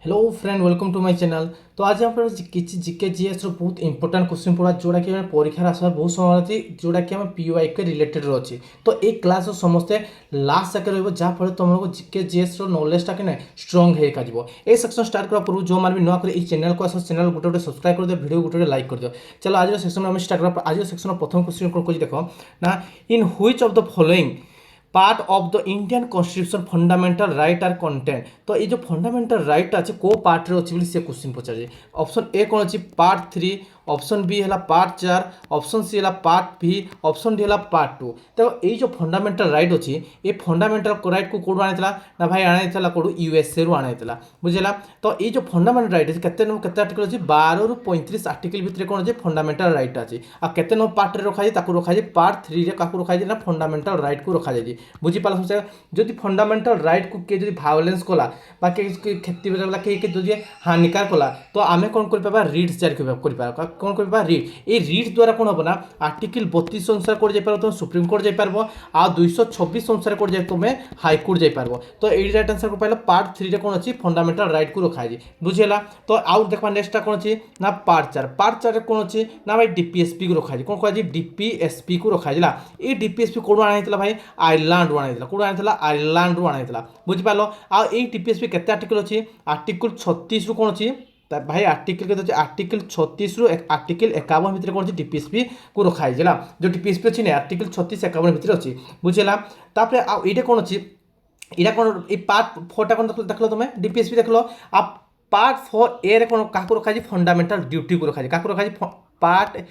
Hello friend welcome to my channel. तो आज आप किसी जिके जीएस बहुत इंपोर्टाट क्वेश्चन पढ़ा जोटा कि परीक्षा आसबार बहुत समय अच्छी जोटा कि पीओआई के रिलेटेड अच्छी। तो ये क्लास समस्ते लास्ट जाके रहा तुम लोग जिके जीएस नॉलेजटा कि स्ट्रंग हो ये सेक्शन स्टार्ट करा पूर्व जो मैंने भी नुआ कर चैनल को आस चैनल गोटे गोटे सब्सक्राइब कर दियो वीडियो गोटे गोटे लाइक कर दियो। चलो आज सेक्शन में स्टार्ट करा। आज सेक्शन प्रथम क्वेश्चन कौन कह देख ना in which of the following part of the Indian constitution fundamental right are content. तो ये जो फंडामेंटल राइट अच्छे को पार्ट रे अच्छी से क्वेश्चन पचार। ऑप्शन ए कौन अच्छी पार्ट 3, ऑप्शन बी है पार्ट 4, ऑप्शन सी है पार्ट भी, ऑप्शन डी है पार्ट 2। तो ये जो फंडामेंटल राइट अच्छी ये फंडामेंटल राइट को कौन आनी ना भाई आनी कौन यूएसए रु आनी बुझेगा। तो ये जो फंडामेंटल राइट अच्छे केते आर्टिकल अच्छी 12 रु 35 आर्टिकल भितर कौन अच्छे फंडामेंटल राइट अच्छी आ केते नंबर पार्ट रे रखा रखा पार्ट 3 रे रखा ना फंडामेंटल राइट को रखा जाए। बुझीपार समस्या जदि फंडामेंटल राइट को किए जब भायोलेंस कला क्षति कला कि हानिकार कला तो आम कौन कर रिट्स जारी कौन कर रिट ये रिट्स द्वारा कौन हम ना आर्टिकल 32 अनुसार कोर्ट जापर तुम सुप्रीम कोर्ट जापर आ 226 अनुसार कोर्ट जाए तुम हाईकोर्ट जापर। तो ये राइट आंसर को पाइल पार्ट 3 रे कौन अच्छी फंडामेंटल राइट को रखा बुझेगा। तो आउ देखा नेक्स्ट कौन अच्छी ना पार्ट 4। पार्ट 4 कौन अच्छी ना भाई डीपीएसपी को रखा कौन कह डीपीएसपी को रखा ये डीपीएसपी कौन आनी भाई आयरलैंड आनी कौन आनी आयरलैंड आनी बुझिपार। आ डीपीएसपी केते आर्टिकल अच्छी आर्टिकल 36 रु कौन अच्छी भाई आर्टिकल के आर्टिकल 36 रु आर्टिकल 51 भितर कौन डीपीएसपी को रखाई जो डीपीएसपी अच्छी नहीं आर्टिकल 36 51 भितर अच्छी बुझेगा। तापर आईटा कौन अच्छी यहाँ कौन ये पार्ट 4 टा कौन देख लो तुम डीपीएसपी देख लो आप पार्ट 4 ए रे कौन क्या रखा फंडामेंटल ड्यूटी को रखा क्या रखा पार्ट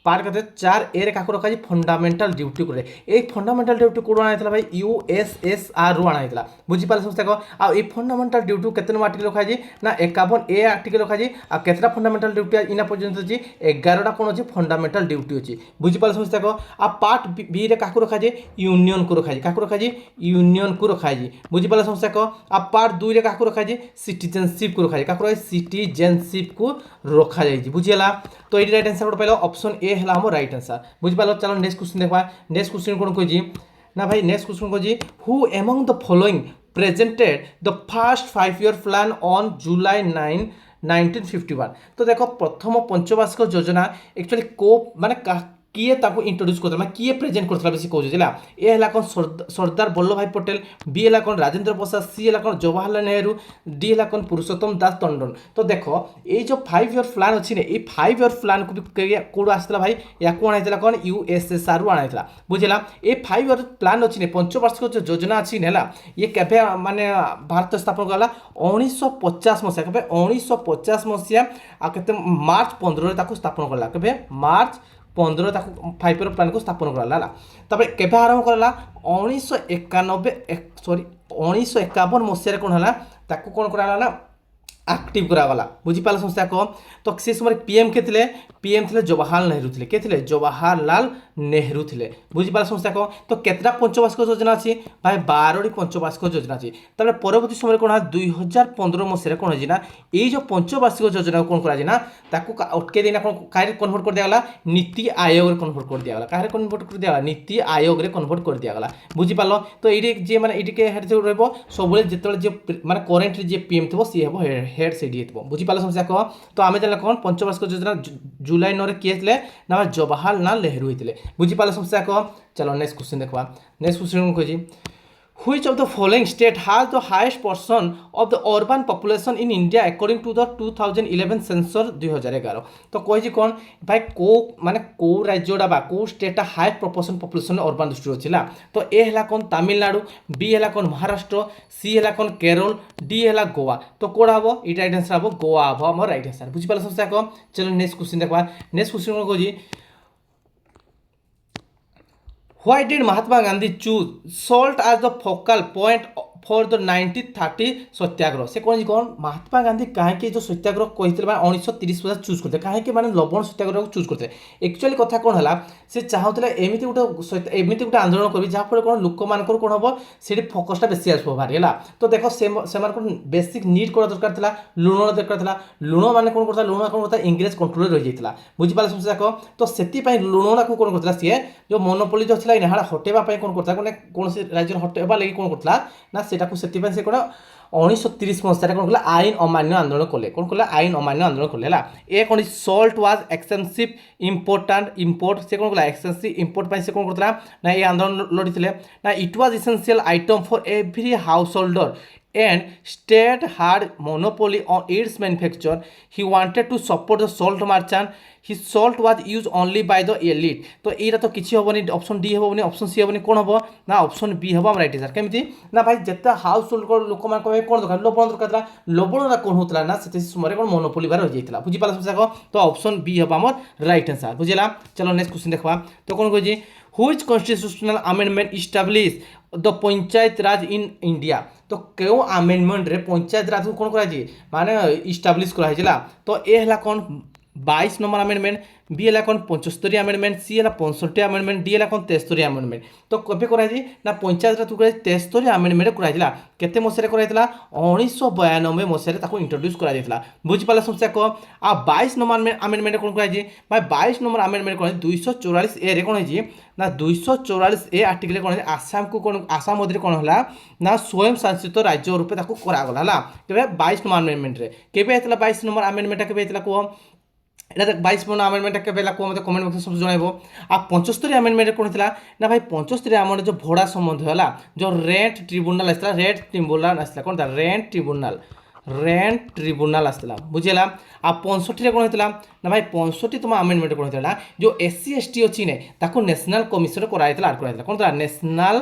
पार्ट कहते 4 ए रे काको रखा फंडामेंटल ड्यूटी को ये फंडामेंटल ड्यूटी कौन आना भाई यूएसएसआर रु आना बुझीपार समस्या को आ फंडामेंटल ड्यूटी केते नंबर आर्टिकल रखा ना 51 ए आर्टिकल रखा आ केतटा फंडामेंटल ड्यूटी इना पर्यंत अच्छी 11टा कौन अच्छी फंडामेंटल ड्यूटी अच्छी बुझीपार समस्या को आ पार्ट बी रे काको रखा यूनियन को रखा क्या रखा यूनियन को रखा बुझीपार समस्या को आ पार्ट 2 रे काको रखा सिटीजनशिप को रखा क्या सिटीजनशिप को रखा बुझीगला। तो ये right answer pile option A है हम राइट आंसर बुझिपार। चलो नेक्स्ट क्वेश्चन देखा नेक्स्ट क्वेश्चन कौन कही ना भाई नेक्स्ट क्वेश्चन कही who among the following presented the first 5 year plan on July 9 1951। तो देखो प्रथम पंचवार्षिक योजना एक्चुअली को माने किए ताको इंट्रोड्यूस करता मैं किए प्रेजेंट करता बेसी कहला ए है कौन सरदार वल्लभ भाई पटेल, बी है कौन राजेंद्र प्रसाद, सी है कौन जवाहरलाल नेहरू, डी है कौन पुरुषोत्तम दास टंडन। तो देखो ये जो 5 ईयर प्लान अच्छी ये 5 ईयर प्लान को भी कौन आसाला भाई या कौन आना कौन यूएसएसआर रु आना बुझेगा। ये 5 ईयर प्लान अच्छी पंचवार्षिक जो योजना अच्छी है ये केवे माने भारत स्थापन कला 1950 मसीहा के 1950 मसीहा आ मार्च 15 स्थापन कला के मार्च 15 5 ईयर प्लान को स्थापन कराला तब के आरंभ कराला 1951 मसीह कौन है कौन कराला ना एक्टिव करागला बुझीपार समस्या को। तो से समय पीएम के पीएम थे जवाहरलाल नेहरू थे के थे जवाहरलाल नेहरू थे बुझीपार समस्या को। तो केतटा पंचवार्षिक योजना अच्छी भाई 12टी पंचवार्षिक योजना अच्छी तब परवर्ती समय कौन है 2015 मसीह कौन है ये जो पंचवार्षिक योजना कौन कराना अटके देना कौन कहीं कन्वर्ट कर दिगला नीति आयोग कन्वर्ट कर दिगला कहीं कन्वर्ट कर दिगला नीति आयोग कन्वर्ट कर दिगला बुझीपार। तो ये जे मैंने ये हेड सब जो मैंने करेन्ट जी पीएम थो सी हम हेड से डी बुझीपार समस्या कह। तो आम जाना कौन पंचवार्षिक योजना जुलाई 9 किए थे ना जवाहरलाल नेहरू होते बुझीपार समस्या कह। चलो नेक्स्ट क्वेश्चन देखा नेक्स्ट क्वेश्चन कह Which of the following state has the highest portion of the urban population in India according to the 2011 sensor 2011। तो कही कौन भाई को माने को राज्यटा बा को strata high proportion population urban दृष्टि अच्छी। तो ए है कौन तमिलनाडु, बी है कौन महाराष्ट्र, सी है कौन केरल, डी है गोवा। तो कौन हम ये राइट आंसर हम गोवा हम राइट आंसर बुझीपार समस्या कह। चलो नेक्स्ट क्वेश्चन देखा नेक्स्ट क्वेश्चन कह Why did Mahatma Gandhi choose salt as the focal point for the 1930 सत्याग्रह? से कौन महात्मा गांधी कहीं जो सत्याग्रह कहते 1930 चूज करते कहीं मैंने लवण सत्याग्रह को चूज करते एक्चुअली कथा कौन है से चाहूला एमती गोटे आंदोलन करी जहाँफल कौन लोक मान कौन हम से फोकसटा बेसी आस भारी है। तो देख से बेसिक नीड करा दरकार था लुण दरकार था लुण मैंने कौन करता लुण कौन करता इंग्रेज कंट्रोल रही जाता बुझीपार समस्या कह। तो से लुणा को कौन करता सी जो मोनोपोली जो था यहाँ हटेवाई कौन करता कौन राज्य हटेवा लगी कौन करता ना সেটা সেপাই সে কোণ 1930 মସିହାରେ କ'ଣ କଲା ଆଇନ ଅମାନ୍ୟ ଆନ୍ଦୋଳନ କଲେ କ'ଣ କଲା ଆଇନ ଅମାନ୍ୟ ଆନ୍ଦୋଳନ କଲେ ହେଲା ଏ କ'ଣ ସଲ୍ଟ ୱାଜ୍ ଏକ୍ସପେନ୍ସିଭ୍ ଇମ୍ପୋର୍ଟ ସେ କ'ଣ କଲା ଏକ୍ସପେନ୍ସିଭ୍ ଇମ୍ପୋର୍ଟ ପାଇଁ ସେ କ'ଣ କରୁଥିଲା ନା ଏ ଆନ୍ଦୋଳନ ଲଢ଼ିଥିଲେ ନା it was essential item for every householder and state had monopoly on its manufacture. He wanted to support the salt merchant. His salt was used only by the elite. तो एटा तो किसी हेनी ऑप्शन डी हेनी option C हेनी कौन हम ना option B हम राइट आंसर केमती ना भाई जिते हाउस होल्ड लोक मान कौन दरकार लवण दरकार लवण कौन होता ना से समय कौन मोनोपोली बार रही जाता बुझीपाल समझा तो ऑप्शन बी हम आम राइट आंसर बुझेगा चलो नेक्स्ट क्वेश्चन देखा तो कौन कहे which constitutional amendment establish the panchayat Raj in India तो क्यों आमेंडमेंट रे पंचायत राज को कौन कराई माने इस्टाब्लिश कराई तो ये है कौन 22 नंबर आमेंडमेंट बी है कौन 75 आमेंडमेंट सी है 65 आमेंडमेंट डी है कौन 73 आमेंडमेंट तो कभी कराई ना पंचायत राज को 73 आमेंडमेंट कराई केते मसीह कराई 1992 मसीह इंट्रोड्यूस कराई बुझीपाल समस्या को आ 22 नंबर आमेंडमेंट कौन कराई भाई 22 नंबर आमेंडमेंट कौन 244 ए रे कौन है ना 244 ए आर्टिकल कौन आसाम को कौन आसाम मध्य कौन है ना स्वयं शासित राज्य रूपे करागला है 22 नंबर आमेंडमेंट रे केबे 22 नंबर आमेंडमेंट केबे कह এটা 22 নম্বর আমেন্ডমেন্টটা কেবে লাগবো মতে কমেন্ট বক্সে सब জনাইবো আর 75 আমেন্ডমেন্ট কোন ଥିଲା না ভাই 75 আমার যে ভড়া সম্বন্ধ হলা যে রেন্ট ট্রিব্যুনাল আসলা কোন রেন্ট ট্রিব্যুনাল আসলা বুঝিলা আর 65 রে কোন হইতলা না ভাই 65 তোমার আমেন্ডমেন্ট কোন হইতলা যে এসসি এসটি अछि ने ताको नेशनल कमिशन कराइतला आड कराइतला कोन नेशनल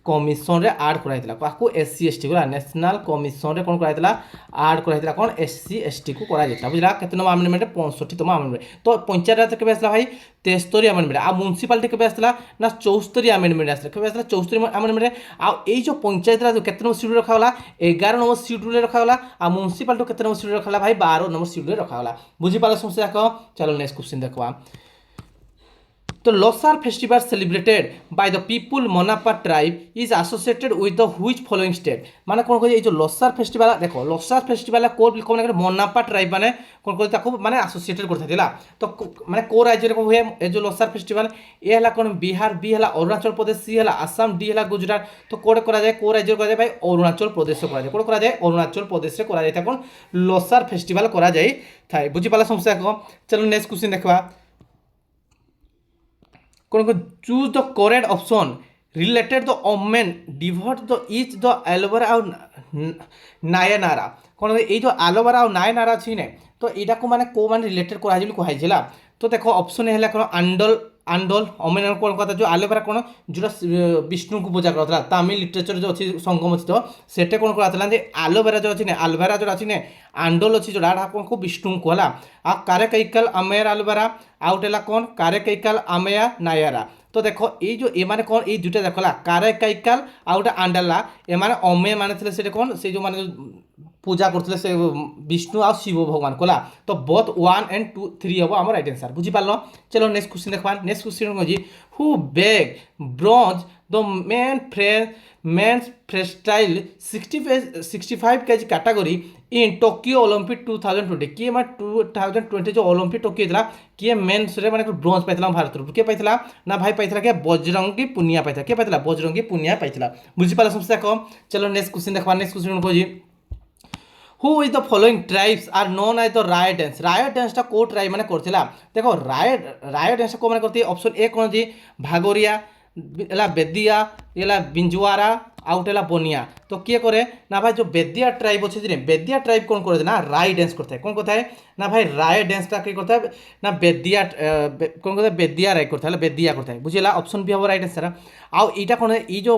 कमिशन रे आड कराइतला काको एससी एसटी को नेशनल कमिशन रे कोन कराइतला आड कराइतला कोन एससी एसटी को करा जेतला बुझला केते नंबर अमेंडमेंट 65 तम अमेंडमेंट तो पंचायत राज केबे आसला भाई 73 अमेंडमेंट आ म्युनिसिपालिटी केबे आसला ना 74 अमेंडमेंट आसला केबे आसला 74 अमेंडमेंट आ एई जो पंचायत राज केते नंबर शेड्यूल रखा होला 11 नंबर शेड्यूल रखा होला आ म्युनिसिपालिटी केते नंबर शेड्यूल रखा होला भाई 12 नंबर शेड्यूल रखा होला बुझी पाला समस्या को चलो नेक्स्ट क्वेश्चन देखवा तो Losar festival celebrated by the people Monpa tribe is associated with the which following state माने कोन कहि जो लोसार फेस्टिवल देखो लोसार फेस्टिवल को कोन मोनापा ट्राइब माने कोन कहि ताको माने एसोसिएटेड करथा दिला तो माने को राज्य रे हुए ए जो लोसार फेस्टिवल ए हला कोन बिहार बी हला अरुणाचल प्रदेश सी हला आसाम डी हला गुजरात तो कोड करा जाय को राज्य करा जाय भाई अरुणाचल प्रदेश करा जाय कोड करा जाय अरुणाचल प्रदेश रे करा जाय कोन लोसार फेस्टिवल करा जाय थाय बुझी पाला समस्या को चलो नेक्स्ट क्वेश्चन देखबा कौन को choose the correct option related the ओमेन डिवोट द इच द एलोवेरा और नायनारा कौन ये जो एलोवेरा और नायनारा अच्छी ने तो यहाँ को माने को माने रिलेटेड कराई कहला तो देखो ऑप्शन है कौन आंडल आंडल ओमेन कौन कहता जो एलोवेरा कौन जोटा विष्णु को पूजा करता तमिल लिटरेचर जो अच्छी संगम अच्छी तो सेटे कौन कराता एलोवेरा जो अच्छी एलोवेरा जो अच्छी आंडल अच्छी जोड़ा कौन को विष्णु को है आ कारेकैकल अमेयर एलोवेरा आउटेला कौन कारेकैकल अमेया नायरा तो देखो ये जो ए माने कौन ये दुटा देखला कारेकैकल आउटा आंडला ए माने अमे माने थे से कौन से जो माने पूजा करते से विष्णु और शिव भगवान कोला तो बोथ 1 and 2 3 हम आम राइट आंसर बुझी पाल चलो नेक्स्ट क्वेश्चन देखा नेक्स्ट क्वेश्चन कौन who bag bronze the men's freestyle 65 kg category in Tokyo Olympic 2020 किए माने 2020 जो ओलंपिक टोक्यो था किए मेन्स रे माने ब्रोंज पाइतला भारत रू के पाइतला ना भाई पाइतला के बजरंगी पुनिया पाइतला के पाइतला बजरंगी पुनिया पाइतला बुझी पाला समस्या को चलो नेक्स्ट क्वेश्चन देखा नेक्स्ट क्वेश्चन को who is the following tribes are known as the राय डांस टा को ट्राइब माने करथिला देखो राय डांस को माने करथि ऑप्शन ए कोन जी भागोरिया एला बेदिया एला बिंजुआरा आउटेला बोनिया तो किए करे ना भाई जो बेदिया ट्राइब अच्छे जी बेदिया ट्राइब कौन करे ना राय डांस करता है कौन करता है ना भाई राय डांसटा किए करता है ना बेदिया कौन करता है बेदिया राय करता है बेदिया करता है बुझेला ऑप्शन भी हम राइट आंसर आउ इटा कौन है ये जो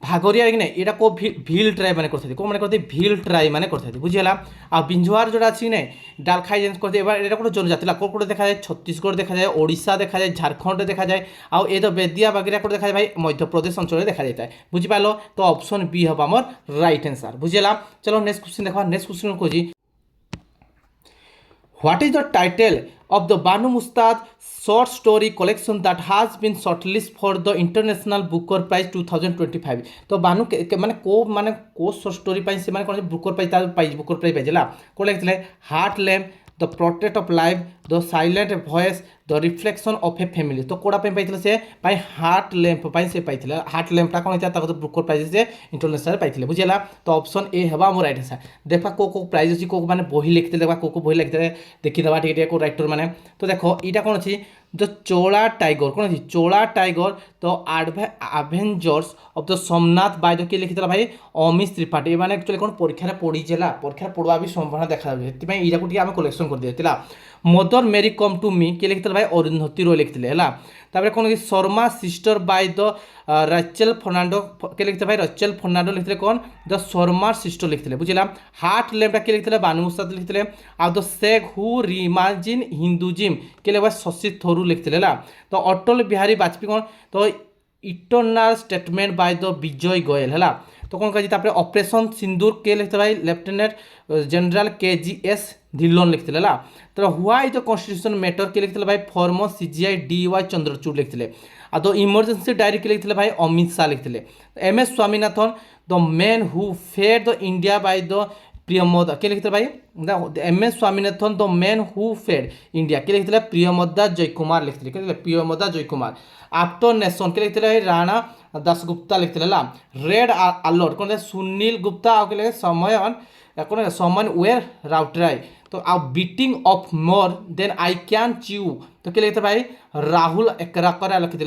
भागोरिया कि एटा को भील ट्राइब माने करते को माने करते भील ट्राइब माने करते बुझेला आ बिंजुआर जोड़ा अच्छी ने डालखाई डांस करते एबार एटा कोन जनजाति कोन देखा जाए छत्तीसगढ़ देखा जाए ओडिशा देखा जाए झारखंड देखा जाए आउ ए तो बेदिया वगैरह को देखा जाए भाई मध्य प्रदेश अंचल देखा जाता है बुझी पालो तो ऑप्शन बी हम आमर राइट आंसर बुझेला चलो नेक्स्ट क्वेश्चन देखा नेक्स्ट क्वेश्चन को जी what is the title of the Banu Mustad short story collection that has been shortlisted for the International Booker Prize 2025 तो बानु माने को शॉर्ट स्टोरी पाई से माने कोन बुकर प्राइज पाइला कोन लागथिले heart lamp the protect of life the silent voice the reflection of a family तो कोड़ा पे पाइथिले से भाई हार्ट लैंप पाइ से पाइथिले हार्ट लैंपटा कोन होता ताको बुकर प्राइज से इंटरनेशनल पाइथिले बुझिला तो ऑप्शन ए हेबा मोर राइट आंसर देखा को प्राइज अछि को माने बही लिखते देखा को बही लिखते देखि दबा ठीक को राइटर माने तो देखो इटा कोन अछि जो चोला टाइगर कौन अच्छी चोला टाइगर तो avengers of the Somnath by the किए लिखिला भाई अमिश त्रिपाठी माने एक्चुअली कौन परीक्षा पढ़ीला परीक्षा पढ़वा भी संभावना देखा जाए ये आम कलेक्शन कर दिया मदर मेरी कम टू मी किए लिखिला भाई अरुंधति रॉय लिखिले है तापर कौन कि Sharma sister by the Rachel Fernando के लिखते भाई रचेल फर्नांडो लिखते कौन द शर्मा सिस्टर लिखते बुझला हार्ट लैंपटा के लिखते बानुसाद लिखते आ द शेख हु रिमाजिन हिंदुजिम के लिए शशि थरूर लिखते तो अटल बिहारी वाजपेयी कौन तो इटर्नल स्टेटमेंट बाय द विजय गोयल है तो कौन कही ऑपरेशन सिंदूर के लिखते भाई लेफ्टिनेंट जनरल KGS धिल्लोन लिखते तो व्हाई द कॉन्स्टिट्यूशन मैटर के लिखते भाई फॉर्मर CGI DY चंद्रचूड़ लिखते आ तो इमरजेंसी डायरी के लिखते भाई अमित शाह लिखते MS Swaminathan the man who fed the India by the Priyamda के लिखते भाई MS Swaminathan the man who fed India के लिखते प्रियमदा जयकुमार लिखते प्रियमदा जयकुमार आफ्टर नेशन के लिखते भाई राणा दासगुप्ता लिखते रेड अलर्ट कौन सुनील गुप्ता आगे समय कौन समन वेयर राउटराय तो a biting of more than I can chew तो के लिखते भाई राहुल एकराकर लिखते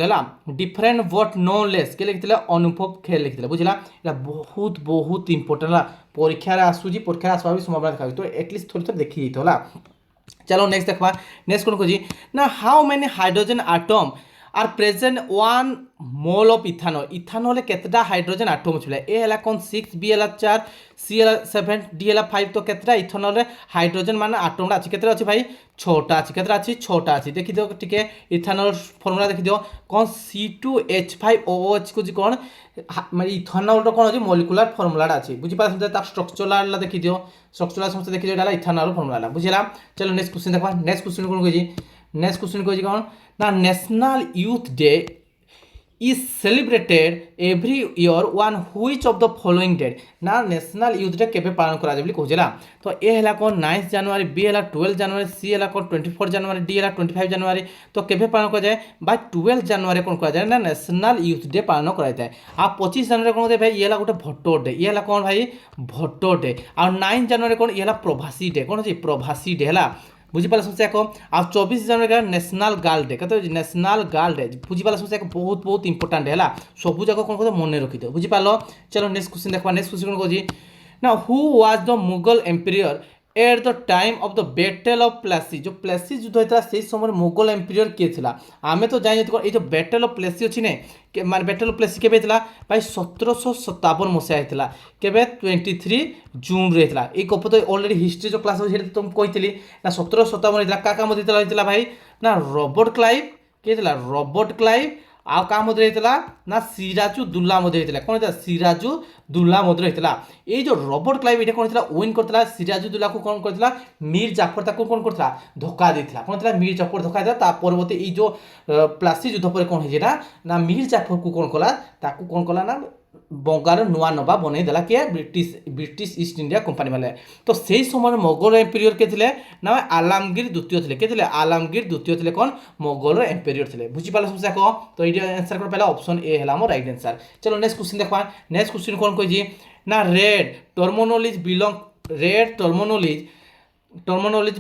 डिफरेंट वर्ड नो लेस के लिखते अनुभव खेल लिखते बुझला बहुत बहुत इंपोर्टेंट परीक्षा आसूची परीक्षा आसवा भी संभावना देखा तो एटलिस्ट थोड़ी थोड़ी देखी जाइए चलो नेक्स्ट देखा नेक्स्ट कौन खोजी ना how many hydrogen atom are present one mole of ethanol ethanol केतटा हाइड्रोजन आटम अछि ए हला कोन 6 बी हला 4 सी हला 7 डी हला 5 तो केतटा इथानॉल हाइड्रोजन मान आटम अछि केतटा अछि भाई 6टा अछि केतटा अछि 6टा अछि देखि दियो टिके इथानॉल फार्मूला देखि दियो कोन C2H5OH को कोन माने इथानॉल रो कोन अछि मॉलिक्यूलर फार्मूला अछि बुझि पाछन ता स्ट्रक्चरल देखि दियो स्ट्रक्चरल समस्त देखि दियो डाला इथानॉल फार्मूला बुझिला चलो नेक्स्ट क्वेश्चन देखबा नेक्स्ट क्वेश्चन कोन कहि नेक्स्ट क्वेश्चन कहि कोन ना national youth day is celebrated every year on which of the following date ना नेशनल यूथ डे केबे पालन करा जाबली कहला तो ए हला कोन 9 जनवरी बी हला 12 जनवरी सी हला कोन 24 जनवरी डी हला 25 जनवरी तो केबे पालन करा जाए बाय 12 जनवरी कोन करा जाए ना नेशनल यूथ डे पालन करा जाए आ 25 जनवरी कोन भाई ये हला गोटे भोटो डे ये हला कोन भाई भोटो डे आ 9 जनवरी कोन ये हला प्रवासी डे कोन अछि प्रवासी डे हला बुझीपाल समस्या को आ 24 जनवरी का नेशनल गर्ल डे कहते नेशनल गर्ल डे बुझीपाल समस्या को बहुत बहुत इंपोर्टेंट है सबू जाक कौन कहते मन रखी दो बुझीपाल चलो नेक्स्ट क्वेश्चन देखा नेक्स्ट क्वेश्चन कौन कही ना who was the Mughal emperor at the time of the battle of Plassey जो प्लेसी युद्ध होता से समय मुगल एम्पिरियर किए थिला आमे तो जानि ये जो बैटल ऑफ प्लेसी अछि ने माने बैटल ऑफ प्लेसी केबे थिला भाई 1757 मसिया हेतिला केबे 23 जून रे हेतिला ए गप तो ऑलरेडी हिस्ट्री जो क्लास हे तुम कहितली ना 1757 हेतिला का काम हेतिला भाई ना रॉबर्ट क्लाइव के हेतिला रॉबर्ट क्लाइव आ का मध्य हेतिला ना सिराजुद्दौला मध्य हेतिला कोन हेतिला सिराजुद्दौला मध्य हेतिला ए जो रॉबर्ट क्लाइव एटा कोन हेतिला विन करतला सिराजुद्दौला को कोन करतला मीर जाफर ताको कोन करतला धोखा देथिला कोन हेतिला मीर जाफर धोखा देला ता परवर्ती ई जो प्लासी युद्ध पर कोन हेजेटा ना मीर जाफर को कोन कला ताको कोन कला ना बंगाल नुआ नवा बनै देला के ब्रिटिश ईस्ट इंडिया कंपनी वाले तो सही समय मोगल एम्पिरियर के थिले ना आलमगीर द्वितीय थिले के थिले आलमगीर द्वितीय थिले कोन मोगल एम्पिरियर थिले बुझि पाला समस्या को तो इडी आंसर कर पहला ऑप्शन ए हला मोर राइट आंसर चलो नेक्स्ट क्वेश्चन देखबा नेक्स्ट क्वेश्चन कोन कोइ जी ना raid terminology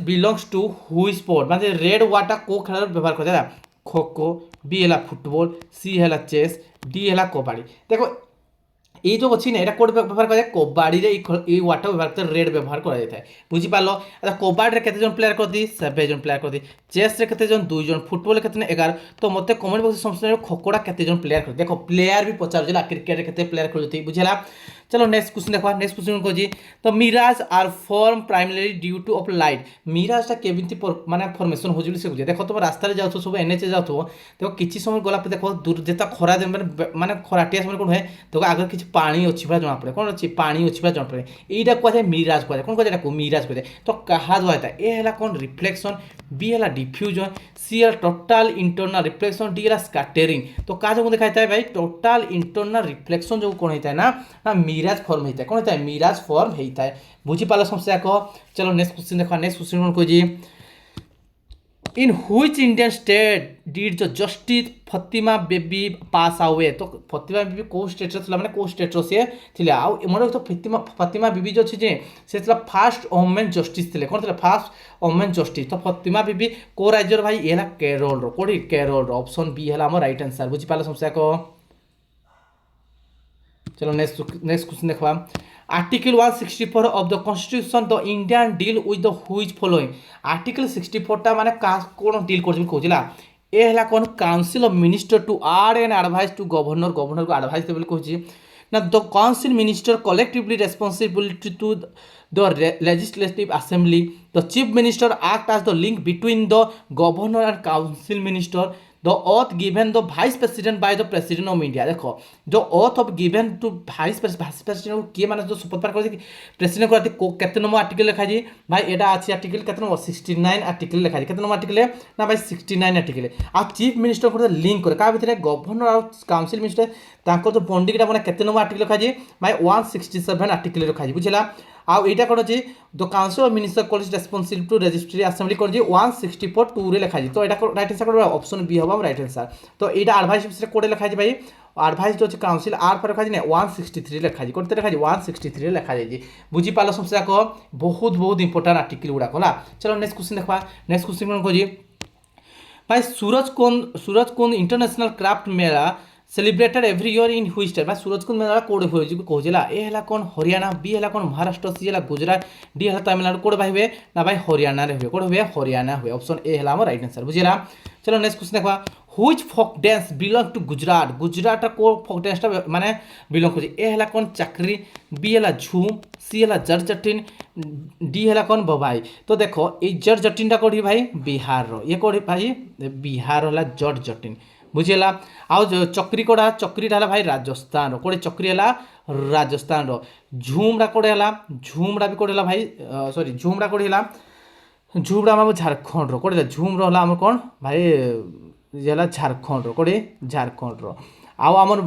belongs to who sport माने रेड वाटा को खेल व्यवहार करता खो खो बी हला फुटबॉल सी हला चेस डी हला कबड्डी देखो ये जो अच्छी ना कोड व्यवहार कराए कबाड़ी रे वाटर व्यवहार करते रेड व्यवहार करा जाए बुझी पाल अच्छा कबाड़ी रे केते जन प्लेयर कर दी 7 जन प्लेयर कर दी चेस रे केते जन 2 जन फुटबॉल केते 11 तो मते कमेंट बॉक्स समझने खोकोड़ा केते जन प्लेयर कर देखो प्लेयर भी पचार जला क्रिकेट रे केते प्लेयर कर जती बुझला चलो नेक्स्ट क्वेश्चन देखा नेक्स्ट क्वेश्चन को जी तो mirage are form primary due to of light mirage ता केबिति माने फॉर्मेशन हो जुली से बुझे देखो तुम रास्ता रे जाउ सब एनएच जाउ देखो किछि समय गला पे देखो दूर जेता खरा दिन माने खराटिया समय कोन है देखो आगर किछि पानी अछि बा जणा पड़े कोन अछि पानी अछि बा जणा पड़े एटा को जाय मिराज को जाय कोन को जाय को मिराज को जाय तो कहा जो है ए हला कोन रिफ्लेक्शन बी हला डिफ्यूजन सी हला टोटल इंटरनल रिफ्लेक्शन डी हला स्कैटरिंग तो का जो दिखाइता है भाई टोटल इंटरनल रिफ्लेक्शन जो कोन होता है ना मिराज फॉर्म होता है कौन होता है मिराज फॉर्म होता है बुझी पाला समस्या को चलो नेक्स्ट क्वेश्चन देखा नेक्स्ट क्वेश्चन को जी in which Indian state did जो जस्टिस फतिमा बेबी पास आवे तो फतिमा बेबी को स्टेट रो माने को स्टेट रो से थिले आ मन तो फतिमा बेबी जो जे से फास्ट वुमेन जस्टिस थिले कोन थिले फास्ट वुमेन जस्टिस तो फतिमा बेबी को राज्य रो भाई एला केरल रो कोडी केरल रो ऑप्शन बी हला हमर राइट आंसर बुझी पाला समस्या को। चलो नेक्स्ट क्वेश्चन देखवा article 164 of the constitution the Indian deal with the which following article 64 टा माने का कोन डील करछि कहजिला ए हला कोन council of minister to aid and advice to governor governor को एडवाइस देबल कहछि ना the council minister collectively responsibility to the legislative assembly the chief minister act as the link between the governor and council minister the oath given the vice president by the president of India देखो जो oath of given to vice president को किए माने जो शपथ पाठ करछि president को केते नंबर आर्टिकल लिखा जी भाई एटा अछि आर्टिकल केते नंबर 69 आर्टिकल लिखा जी केते नंबर आर्टिकल ना भाई 69 आर्टिकल आ चीफ मिनिस्टर को लिंक करे का भितरे गवर्नर और काउंसिल मिनिस्टर ताको तो बॉन्डिंग टा माने केते नंबर आर्टिकल लिखा जी भाई 167 आर्टिकल लिखा जी बुझिला आउ एटा कोन अछि the council of minister college responsible to registry assembly कोन जी 164 2 रे लिखा जी तो एटा राइट आंसर कोन ऑप्शन बी होबा राइट आंसर तो एटा एडवाइस रे कोडे लिखा जी भाई एडवाइस जो काउंसिल आर पर लिखा जी ने 163 लिखा जी कोते लिखा जी 163 लिखा जी बुझी पालो समस्या को बहुत बहुत इंपोर्टेंट आर्टिकल गुडा होला। चलो नेक्स्ट क्वेश्चन देखबा नेक्स्ट क्वेश्चन कोन को जी भाई Surajkund international craft Mela celebrated every year in हुई स्टेट भाई सूरजकुंड मेला कोड होय जी कहजिला ए हला कोन हरियाणा बी हला कोन महाराष्ट्र सी हला गुजरात डी हला तमिलनाडु कोड भाई हुए ना भाई हरियाणा रे हुए कोड हुए हरियाणा हुए ऑप्शन ए हला हमर राइट आंसर बुझिला। चलो नेक्स्ट क्वेश्चन देखबा which folk dance belong to Gujarat Gujarat को फोक डांस टा माने बिलोंग करछि ए हला कोन चक्री बी हला झूम सी हला जटजटिन डी हला कोन बबाई तो देखो ए जटजटिन टा कोडी भाई बिहार रो ये कोडी भाई बिहार हला जटजटिन बुझेला आउ चक्री कोड़ा चक्री हला भाई राजस्थान रो कोडे चक्री हला राजस्थान रो झूमरा कोडे हला झूमरा भी कोडे हला भाई सॉरी झूमरा कोडे हला झूमरा हम झारखंड रो कोडे झूम रो हला हमर कोन भाई जेला झारखंड रो कोडे झारखंड रो आउ हमर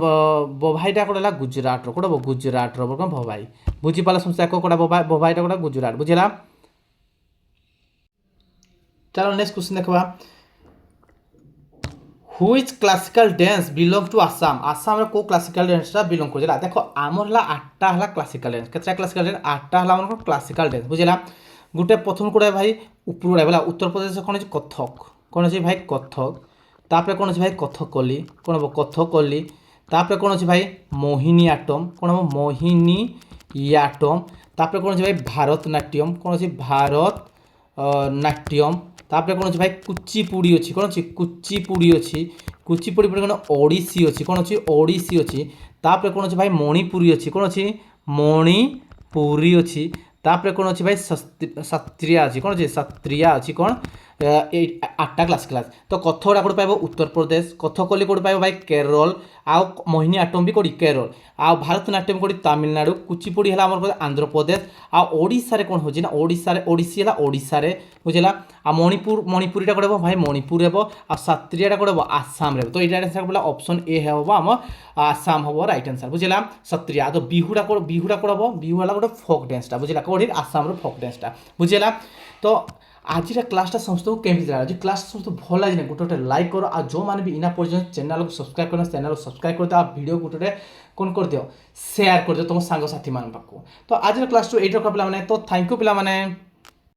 बभाईटा कोडे हला गुजरात रो कोडे गुजरात रो कोन बभाई बुझी पाला समस्या को कोडा बभाईटा कोडा गुजरात बुझेला। चलो नेक्स्ट क्वेश्चन देखबा which classical dance belong to Assam Assam रे को क्लासिकल डांस रा बिलोंग करला देखो आमर हला 8टा हला क्लासिकल डांस केतरा क्लासिकल डांस 8टा हला हमर क्लासिकल डांस बुझिला गुटे प्रथम कोडा भाई ऊपर उडा बोला उत्तर प्रदेश कोन अछि कथक कोन अछि भाई कथक तापर कोन अछि भाई कथकली कोन हो कथकली तापर कोन अछि भाई मोहिनीअट्टम कोन हो मोहिनीअट्टम तापर कोन अछि भाई भारतनाट्यम कोन अछि भारत नाट्यम तापर कोन अछि भाई कुचिपुड़ी अछि कोन अछि कुचिपुड़ी अछि कुचिपुड़ी पर कोन ओडिसी अछि कोन अछि ओडिसी अछि तापर कोन अछि भाई मणिपुरी अछि कोन अछि मणिपुरी अछि तापर कोन अछि भाई सत्रिया अछि कोन अछि सत्रिया अछि कोन 8टा क्लास तो कथकटा कोड पाइबो उत्तर प्रदेश कथकली कोड पाइबो भाई केरल आउ मोहिनीअट्टम भी कोडी केरल आउ भारतनाट्यम कोडी तमिलनाडु कुचिपुड़ी हला हमर आंध्र प्रदेश आउ ओडिसा रे कोन होजी ना ओडिसा रे ओडिसी हला ओडिसा रे बुझिला आ मणिपुरीटा कोडबो भाई मणिपुर हेबो आ सत्रियाटा कोडबो आसाम रे तो एटा आंसर बोला ऑप्शन ए हेबो हम आसाम होबो राइट आंसर बुझिला सत्रिया तो बिहुडा कोडबो बिहु हला कोड फोक डांसटा बुझिला कोडी आसाम रो फोक डांसटा बुझिला। तो आज क्लासटा समस्त केमती लगा जो क्लास समस्त भल लगे गोटे गोटे लाइक करो आ जो मैंने भी इना पर्यटन चैनल को सब्सक्राइब करना चैनल को सब्सक्राइब कर दियो वीडियो गोटे कौन कर दियो शेयर कर दियो तुम सांग साथी मान पाखु। तो आज क्लास टू एट पे तो थैंक यू पे।